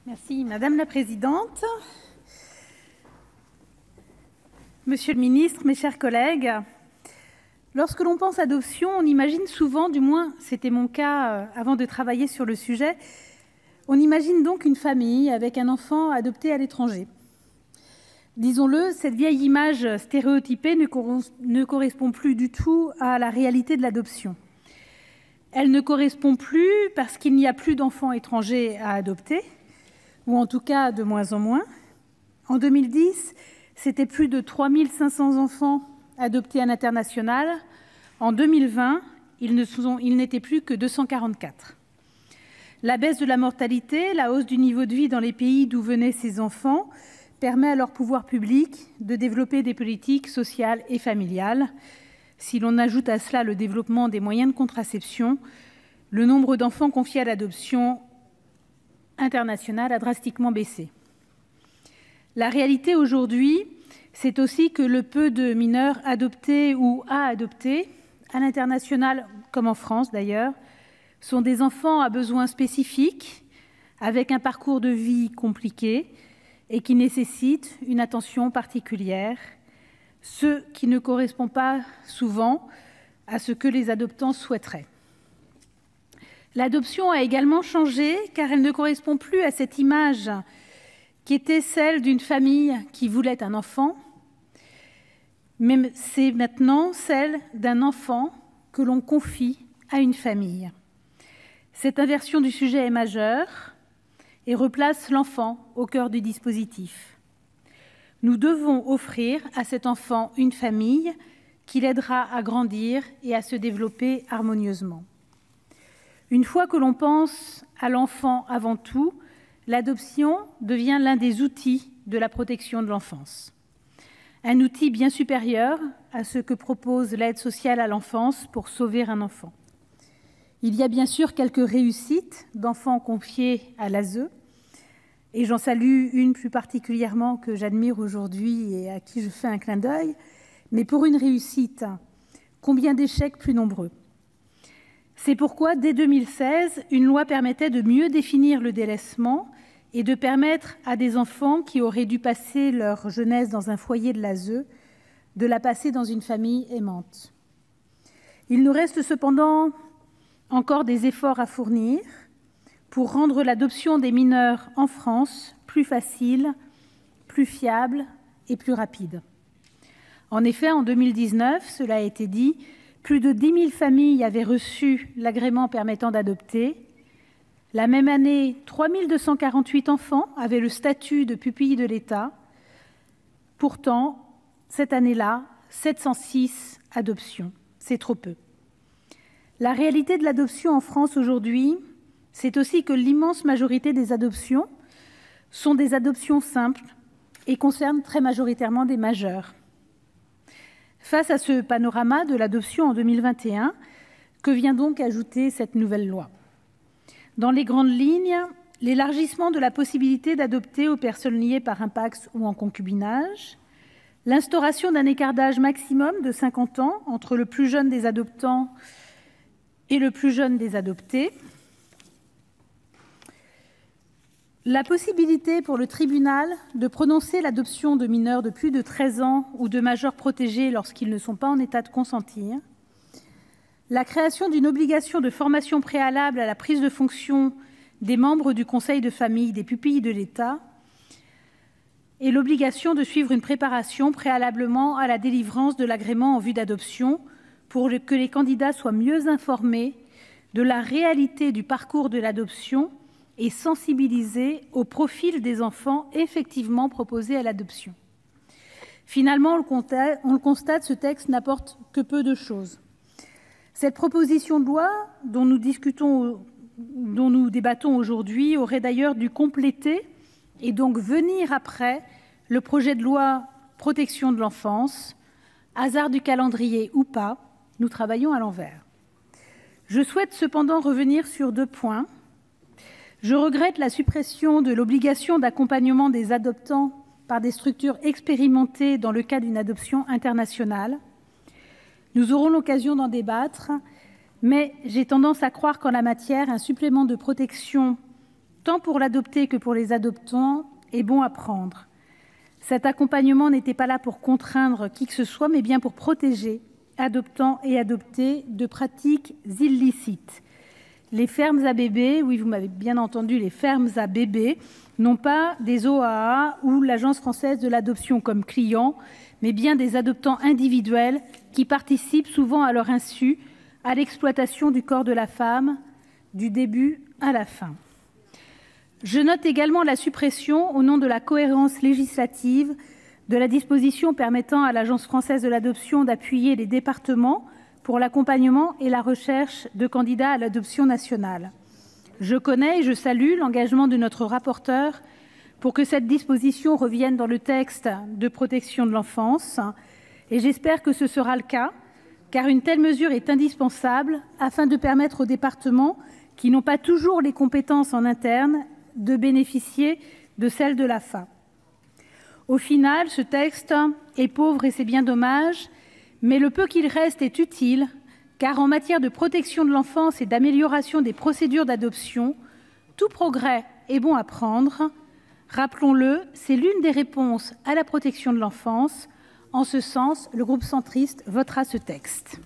Merci Madame la Présidente. Monsieur le Ministre, mes chers collègues, lorsque l'on pense adoption, on imagine souvent, du moins c'était mon cas avant de travailler sur le sujet, on imagine donc une famille avec un enfant adopté à l'étranger. Disons-le, cette vieille image stéréotypée ne correspond plus du tout à la réalité de l'adoption. Elle ne correspond plus parce qu'il n'y a plus d'enfants étrangers à adopter, ou en tout cas de moins en moins. En 2010, c'était plus de 3 500 enfants adoptés à l'international. En 2020, ils n'étaient plus que 244. La baisse de la mortalité, la hausse du niveau de vie dans les pays d'où venaient ces enfants permet à leur pouvoir public de développer des politiques sociales et familiales. Si l'on ajoute à cela le développement des moyens de contraception, le nombre d'enfants confiés à l'adoption internationale a drastiquement baissé. La réalité aujourd'hui, c'est aussi que le peu de mineurs adoptés ou à adopter, à l'international comme en France d'ailleurs, sont des enfants à besoins spécifiques, avec un parcours de vie compliqué et qui nécessitent une attention particulière, ce qui ne correspond pas souvent à ce que les adoptants souhaiteraient. L'adoption a également changé car elle ne correspond plus à cette image qui était celle d'une famille qui voulait un enfant, mais c'est maintenant celle d'un enfant que l'on confie à une famille. Cette inversion du sujet est majeure et replace l'enfant au cœur du dispositif. Nous devons offrir à cet enfant une famille qui l'aidera à grandir et à se développer harmonieusement. Une fois que l'on pense à l'enfant avant tout, l'adoption devient l'un des outils de la protection de l'enfance. Un outil bien supérieur à ce que propose l'aide sociale à l'enfance pour sauver un enfant. Il y a bien sûr quelques réussites d'enfants confiés à l'ASE, et j'en salue une plus particulièrement que j'admire aujourd'hui et à qui je fais un clin d'œil, mais pour une réussite, combien d'échecs plus nombreux? C'est pourquoi, dès 2016, une loi permettait de mieux définir le délaissement et de permettre à des enfants qui auraient dû passer leur jeunesse dans un foyer de l'ASE de la passer dans une famille aimante. Il nous reste cependant encore des efforts à fournir pour rendre l'adoption des mineurs en France plus facile, plus fiable et plus rapide. En effet, en 2019, cela a été dit, plus de 10 000 familles avaient reçu l'agrément permettant d'adopter. La même année, 3 248 enfants avaient le statut de pupille de l'État. Pourtant, cette année-là, 706 adoptions. C'est trop peu. La réalité de l'adoption en France aujourd'hui, c'est aussi que l'immense majorité des adoptions sont des adoptions simples et concernent très majoritairement des majeurs. Face à ce panorama de l'adoption en 2021, que vient donc ajouter cette nouvelle loi? Dans les grandes lignes, l'élargissement de la possibilité d'adopter aux personnes liées par un PACS ou en concubinage, l'instauration d'un écart d'âge maximum de 50 ans entre le plus jeune des adoptants et le plus jeune des adoptés, la possibilité pour le tribunal de prononcer l'adoption de mineurs de plus de 13 ans ou de majeurs protégés lorsqu'ils ne sont pas en état de consentir, la création d'une obligation de formation préalable à la prise de fonction des membres du conseil de famille des pupilles de l'État et l'obligation de suivre une préparation préalablement à la délivrance de l'agrément en vue d'adoption pour que les candidats soient mieux informés de la réalité du parcours de l'adoption et sensibilisés au profil des enfants effectivement proposés à l'adoption. Finalement, on le constate, ce texte n'apporte que peu de choses. Cette proposition de loi dont nous débattons aujourd'hui aurait d'ailleurs dû compléter et donc venir après le projet de loi protection de l'enfance. Hasard du calendrier ou pas, nous travaillons à l'envers. Je souhaite cependant revenir sur 2 points. Je regrette la suppression de l'obligation d'accompagnement des adoptants par des structures expérimentées dans le cas d'une adoption internationale. Nous aurons l'occasion d'en débattre, mais j'ai tendance à croire qu'en la matière, un supplément de protection tant pour l'adopté que pour les adoptants, est bon à prendre. Cet accompagnement n'était pas là pour contraindre qui que ce soit, mais bien pour protéger adoptants et adoptés de pratiques illicites. Les fermes à bébés, oui, vous m'avez bien entendu, les fermes à bébés n'ont pas des OAA ou l'Agence française de l'adoption comme clients, mais bien des adoptants individuels qui participent souvent à leur insu à l'exploitation du corps de la femme, du début à la fin. Je note également la suppression, au nom de la cohérence législative, de la disposition permettant à l'Agence française de l'adoption d'appuyer les départements pour l'accompagnement et la recherche de candidats à l'adoption nationale. Je connais et je salue l'engagement de notre rapporteur pour que cette disposition revienne dans le texte de protection de l'enfance, et j'espère que ce sera le cas, car une telle mesure est indispensable afin de permettre aux départements qui n'ont pas toujours les compétences en interne de bénéficier de celles de l'AFA. Au final, ce texte est pauvre et c'est bien dommage, mais le peu qu'il reste est utile, car en matière de protection de l'enfance et d'amélioration des procédures d'adoption, tout progrès est bon à prendre. Rappelons-le, c'est l'une des réponses à la protection de l'enfance. En ce sens, le groupe centriste votera ce texte.